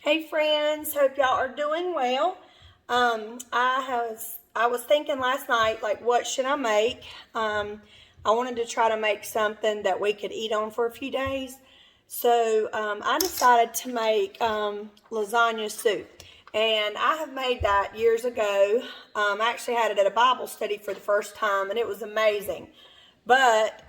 Hey friends, hope y'all are doing well. I was thinking last night, like, what should I make? I wanted to try to make something that we could eat on for a few days. So I decided to make lasagna soup. And I have made that years ago. I actually had it at a Bible study for the first time, and it was amazing. But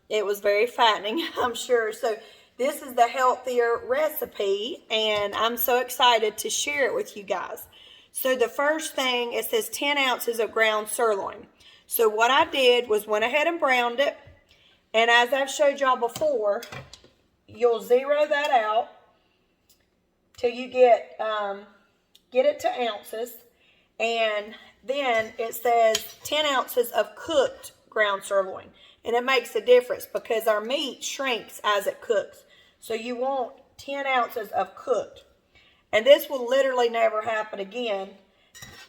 it was very fattening, I'm sure. So this is the healthier recipe, and I'm so excited to share it with you guys. So the first thing, it says 10 ounces of ground sirloin. So what I did was went ahead and browned it, and as I've showed y'all before, you'll zero that out till you get it to ounces, and then it says 10 ounces of cooked ground sirloin. And it makes a difference because our meat shrinks as it cooks. So you want 10 ounces of cooked. And this will literally never happen again.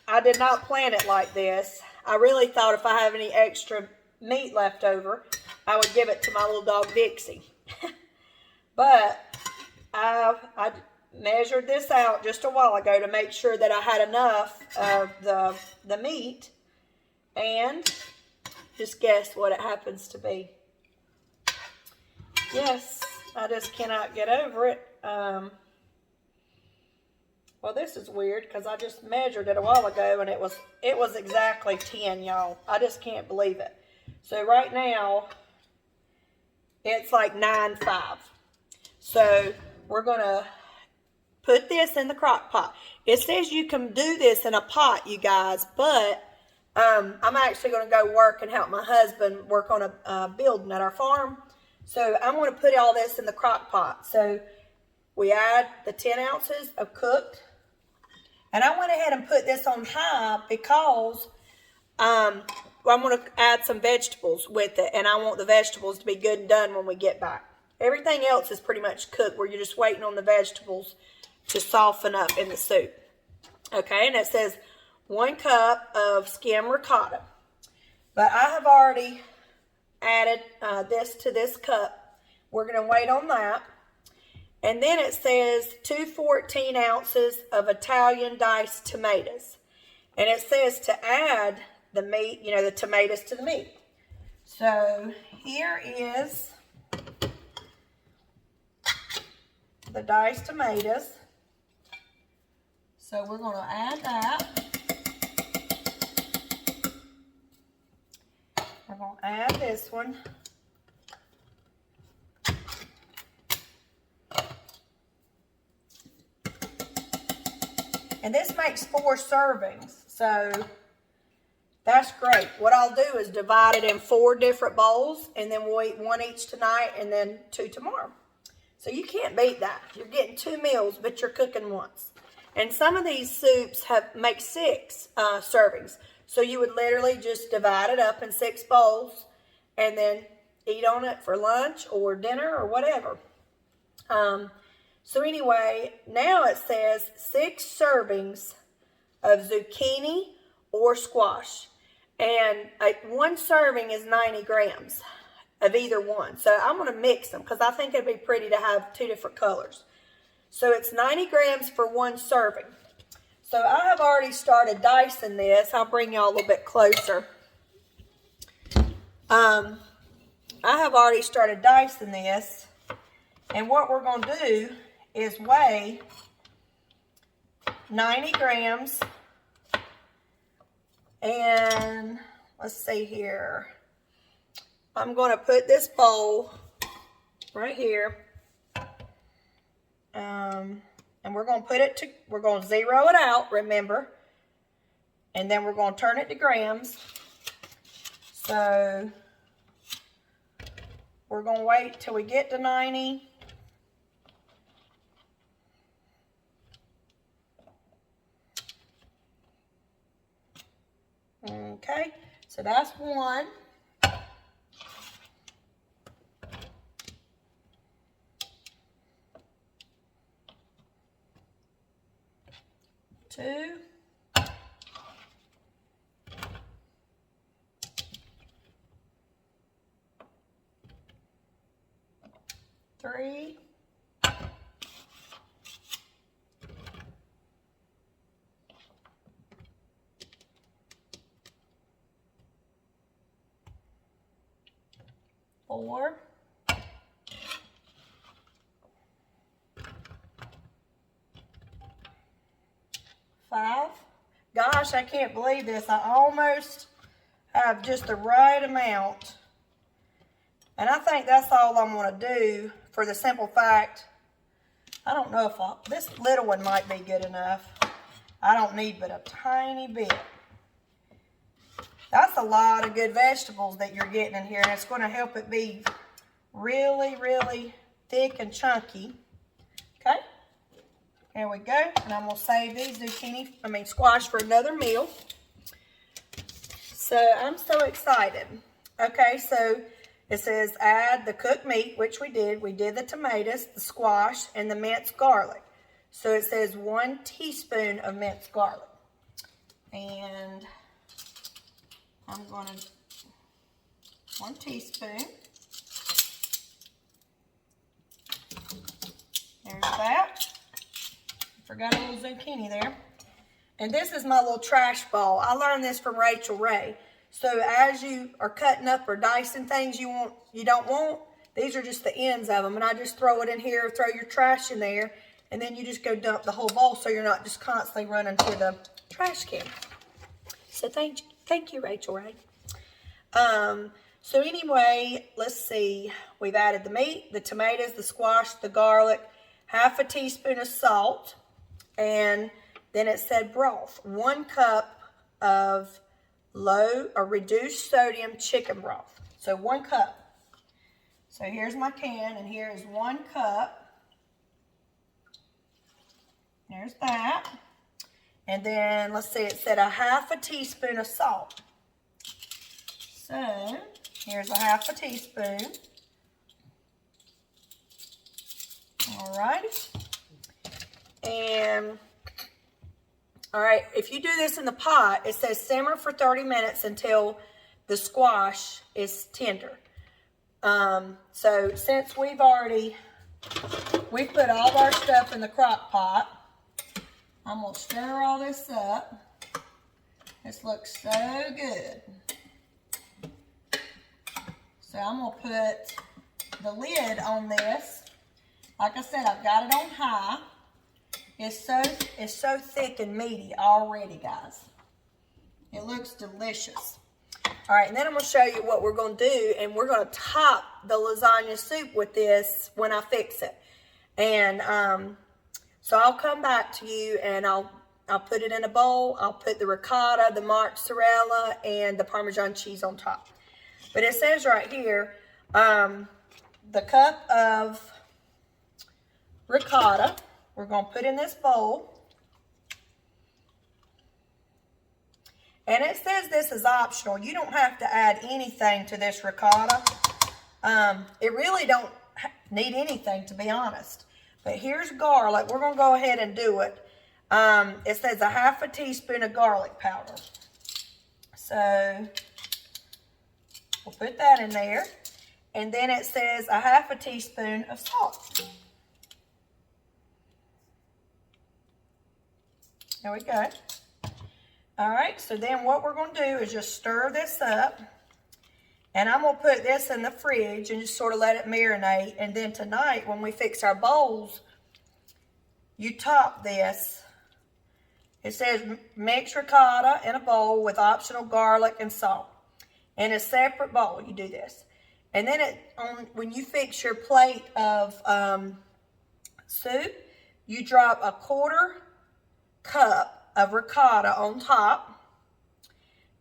I did not plan it like this. I really thought if I have any extra meat left over, I would give it to my little dog Dixie. But I measured this out just a while ago to make sure that I had enough of the meat. And just guess what it happens to be. Yes, I just cannot get over it. Well, this is weird because I just measured it a while ago and it was exactly 10, y'all. I just can't believe it. So right now, it's like 9.5. So we're going to put this in the crock pot. It says you can do this in a pot, you guys, but I'm actually going to go work and help my husband work on a building at our farm. So I'm going to put all this in the crock pot. So we add the 10 ounces of cooked. And I went ahead and put this on high because I'm going to add some vegetables with it. And I want the vegetables to be good and done when we get back. Everything else is pretty much cooked where you're just waiting on the vegetables to soften up in the soup. Okay, and it says 1 cup of skim ricotta. But I have already added this to this cup. We're going to wait on that. And then it says 2 14 ounces of Italian diced tomatoes. And it says to add the meat, the tomatoes to the meat. So here is the diced tomatoes. So we're going to add that. We're going to add this one. And this makes 4 servings. So that's great. What I'll do is divide it in 4 different bowls, and then we'll eat 1 each tonight and then 2 tomorrow. So you can't beat that. You're getting 2 meals, but you're cooking once. And some of these soups make 6 servings. So you would literally just divide it up in 6 bowls and then eat on it for lunch or dinner or whatever. So anyway, now it says 6 servings of zucchini or squash. And 1 serving is 90 grams of either one. So I'm going to mix them because I think it'd be pretty to have 2 different colors. So it's 90 grams for 1 serving. So I have already started dicing this. I'll bring y'all a little bit closer. I have already started dicing this. And what we're going to do is weigh 90 grams. And let's see here. I'm going to put this bowl right here. And we're going to we're going to zero it out, remember. And then we're going to turn it to grams. So we're going to wait till we get to 90. Okay, so that's 1. 2. 3. 4, 5. Gosh, I can't believe this. I almost have just the right amount. And I think that's all I'm going to do for the simple fact, I don't know if this little one might be good enough. I don't need but a tiny bit. That's a lot of good vegetables that you're getting in here, and it's going to help it be really, really thick and chunky. Okay, there we go. And I'm going to save these squash for another meal. So I'm so excited. Okay, so it says add the cooked meat, which we did. We did the tomatoes, the squash, and the minced garlic. So it says 1 teaspoon of minced garlic. And I'm going to, 1 teaspoon. There's that. Forgot a little zucchini there. And this is my little trash ball. I learned this from Rachel Ray. So as you are cutting up or dicing things you don't want, these are just the ends of them. And I just throw it in here, throw your trash in there, and then you just go dump the whole bowl so you're not just constantly running to the trash can. So thank you, Rachel Ray. So anyway, let's see. We've added the meat, the tomatoes, the squash, the garlic, half a teaspoon of salt, and then it said broth, 1 cup of low or reduced sodium chicken broth. So 1 cup. So here's my can, and here is 1 cup. There's that. And then, let's see, it said a half a teaspoon of salt. So, here's a half a teaspoon. All right. And, all right, if you do this in the pot, it says simmer for 30 minutes until the squash is tender. So, since we've put all of our stuff in the crock pot, I'm going to stir all this up. This looks so good. So I'm going to put the lid on this. Like I said, I've got it on high. It's so thick and meaty already, guys. It looks delicious. All right, and then I'm going to show you what we're going to do, and we're going to top the lasagna soup with this when I fix it. And so I'll come back to you, and I'll put it in a bowl. I'll put the ricotta, the mozzarella, and the Parmesan cheese on top. But it says right here, the cup of ricotta, we're going to put in this bowl. And it says this is optional. You don't have to add anything to this ricotta. It really don't need anything, to be honest. But here's garlic. We're going to go ahead and do it. It says a half a teaspoon of garlic powder. So we'll put that in there. And then it says a half a teaspoon of salt. There we go. All right, so then what we're going to do is just stir this up. And I'm going to put this in the fridge and just sort of let it marinate. And then tonight, when we fix our bowls, you top this. It says mix ricotta in a bowl with optional garlic and salt. In a separate bowl, you do this. And then when you fix your plate of soup, you drop a 1/4 cup of ricotta on top.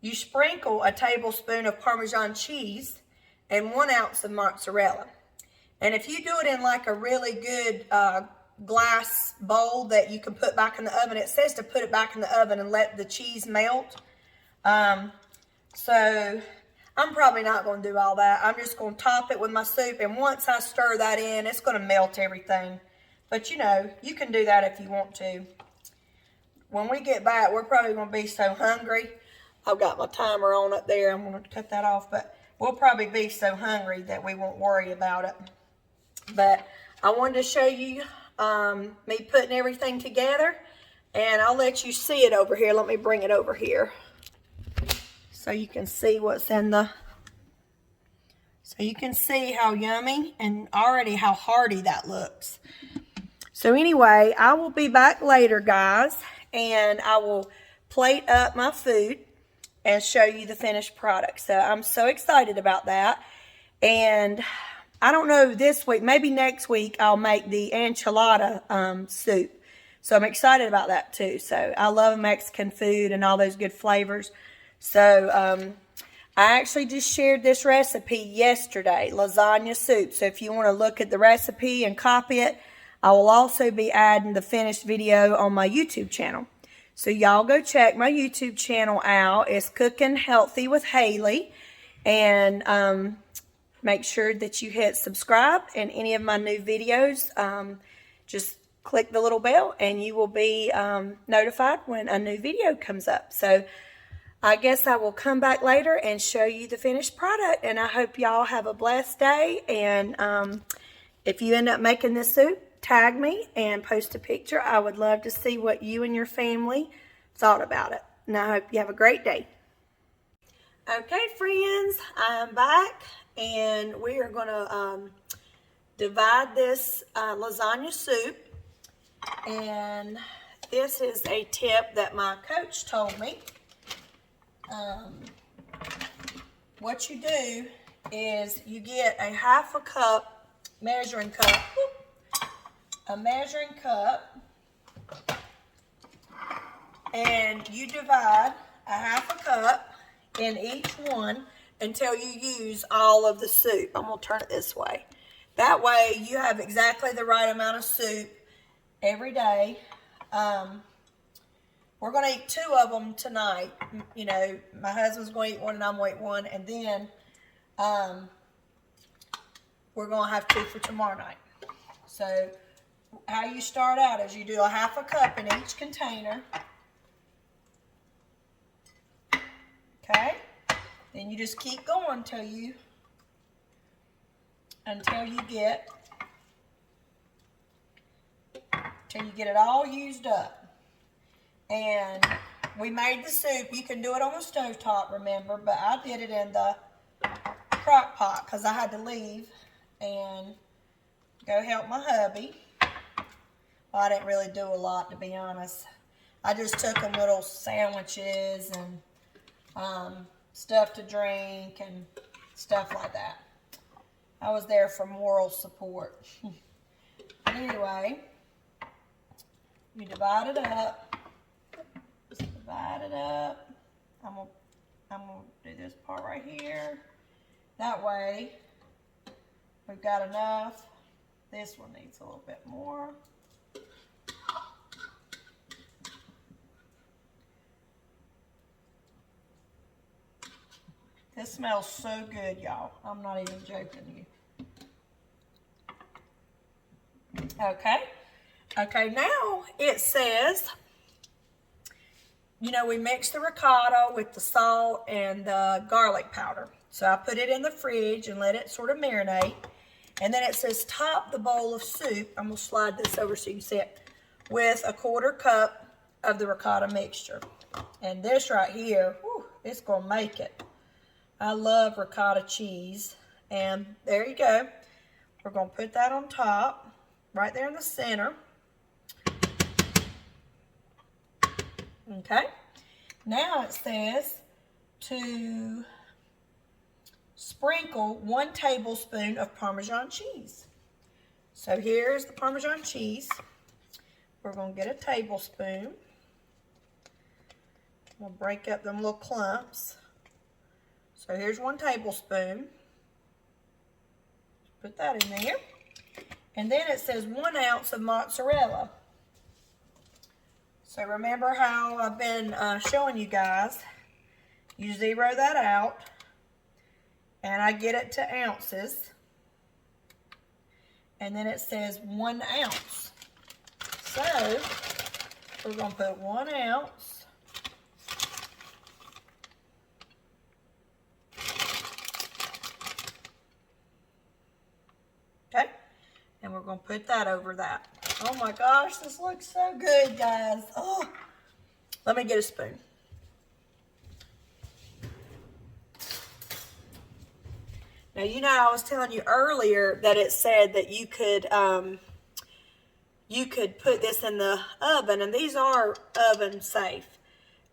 You sprinkle a tablespoon of Parmesan cheese and 1 ounce of mozzarella. And if you do it in like a really good glass bowl that you can put back in the oven, it says to put it back in the oven and let the cheese melt. So I'm probably not going to do all that. I'm just going to top it with my soup, and once I stir that in, it's going to melt everything. But you know, you can do that if you want to. When we get back, we're probably going to be so hungry. I've got my timer on up there. I'm going to cut that off, but we'll probably be so hungry that we won't worry about it. But I wanted to show you me putting everything together, and I'll let you see it over here. Let me bring it over here so you can see what's in the So you can see how yummy and already how hearty that looks. So anyway, I will be back later, guys, and I will plate up my food and show you the finished product. So I'm so excited about that. And I don't know, this week, maybe next week, I'll make the enchilada soup. So I'm excited about that too. So I love Mexican food and all those good flavors. So I actually just shared this recipe yesterday, lasagna soup. So if you want to look at the recipe and copy it, I will also be adding the finished video on my YouTube channel. So y'all go check my YouTube channel out. It's Cooking Healthy with Haley. And make sure that you hit subscribe and any of my new videos. Just click the little bell and you will be notified when a new video comes up. So I guess I will come back later and show you the finished product. And I hope y'all have a blessed day. And if you end up making this soup, tag me and post a picture. I would love to see what you and your family thought about it. And I hope you have a great day. Okay, friends, I am back. And we are going to divide this lasagna soup. And this is a tip that my coach told me. What you do is you get a half a cup measuring cup, a measuring cup, and you divide a half a cup in each one until you use all of the soup. I'm going to turn it this way. That way you have exactly the right amount of soup every day. We're going to eat 2 of them tonight. You know, my husband's going to eat one and I'm going to eat one. And then we're going to have 2 for tomorrow night. So how you start out is you do a half a cup in each container. Okay? Then you just keep going until you get it all used up. And we made the soup. You can do it on the stovetop, remember, but I did it in the crock pot because I had to leave and go help my hubby. Well, I didn't really do a lot, to be honest. I just took them little sandwiches and stuff to drink and stuff like that. I was there for moral support. Anyway, you divide it up. Just divide it up. I'm gonna do this part right here. That way, we've got enough. This one needs a little bit more. This smells so good, y'all. I'm not even joking you. Okay. Okay, now it says, you know, we mix the ricotta with the salt and the garlic powder. So I put it in the fridge and let it sort of marinate. And then it says top the bowl of soup. I'm going to slide this over so you can see it. With a 1/4 cup of the ricotta mixture. And this right here, whew, it's going to make it. I love ricotta cheese. And there you go. We're going to put that on top, right there in the center. Okay. Now it says to sprinkle 1 tablespoon of Parmesan cheese. So here's the Parmesan cheese. We're going to get a tablespoon. We'll break up them little clumps. So here's 1 tablespoon. Put that in there. And then it says 1 ounce of mozzarella. So remember how I've been showing you guys. You zero that out. And I get it to ounces. And then it says 1 ounce. So we're going to put 1 ounce. Okay. And we're going to put that over that. Oh my gosh, this looks so good, guys. Oh, let me get a spoon. Now, you know, I was telling you earlier that it said that you could put this in the oven, and these are oven safe.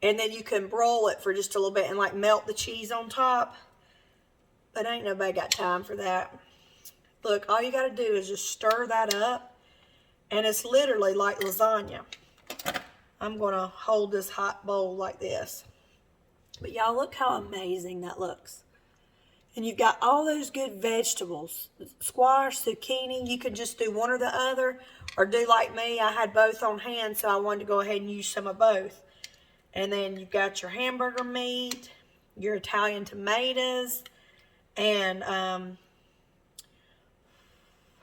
And then you can broil it for just a little bit and like melt the cheese on top. But ain't nobody got time for that. Look, all you got to do is just stir that up, and it's literally like lasagna. I'm going to hold this hot bowl like this. But y'all, look how amazing that looks. And you've got all those good vegetables. Squash, zucchini, you can just do one or the other. Or do like me, I had both on hand, so I wanted to go ahead and use some of both. And then you've got your hamburger meat, your Italian tomatoes, and I'm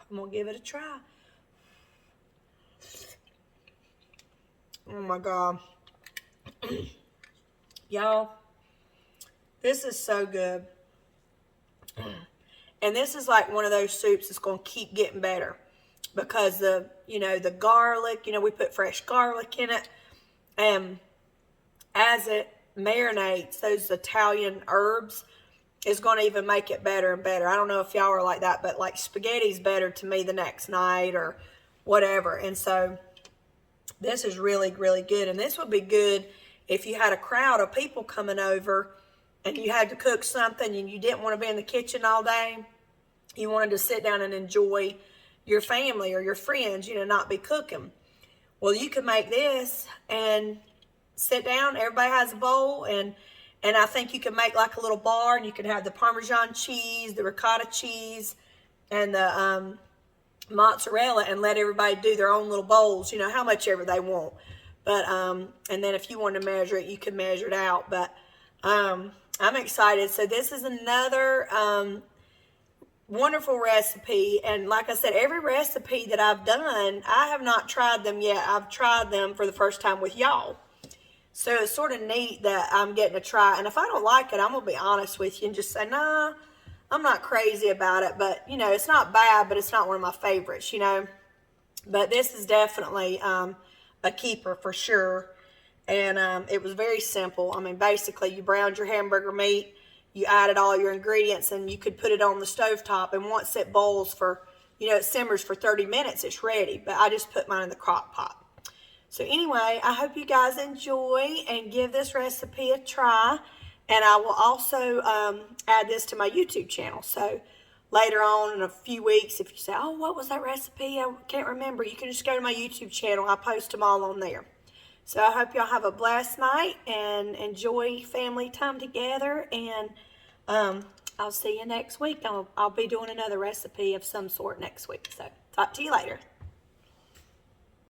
going to give it a try. Oh my God. Y'all, this is so good. And this is like one of those soups that's going to keep getting better because the garlic, we put fresh garlic in it. And as it marinates, those Italian herbs is going to even make it better and better. I don't know if y'all are like that, but like spaghetti's better to me the next night or whatever. And so this is really, really good. And this would be good if you had a crowd of people coming over and you had to cook something and you didn't want to be in the kitchen all day. You wanted to sit down and enjoy your family or your friends, not be cooking. Well, you could make this and sit down. Everybody has a bowl, and I think you can make like a little bar, and you can have the Parmesan cheese, the ricotta cheese, and the mozzarella, and let everybody do their own little bowls, how much ever they want. But and then if you want to measure it, you can measure it out. But I'm excited. So this is another wonderful recipe. And like I said, every recipe that I've done, I have not tried them yet. I've tried them for the first time with y'all. So it's sort of neat that I'm getting to try. And if I don't like it, I'm going to be honest with you and just say, nah, I'm not crazy about it. But, it's not bad, but it's not one of my favorites, But this is definitely a keeper for sure. And it was very simple. I mean, basically, you browned your hamburger meat. You added all your ingredients, and you could put it on the stovetop. And once it boils for, it simmers for 30 minutes, it's ready. But I just put mine in the crock pot. So anyway, I hope you guys enjoy and give this recipe a try. And I will also add this to my YouTube channel. So later on in a few weeks, if you say, oh, what was that recipe? I can't remember. You can just go to my YouTube channel. I post them all on there. So I hope y'all have a blessed night and enjoy family time together. And I'll see you next week. I'll be doing another recipe of some sort next week. So talk to you later.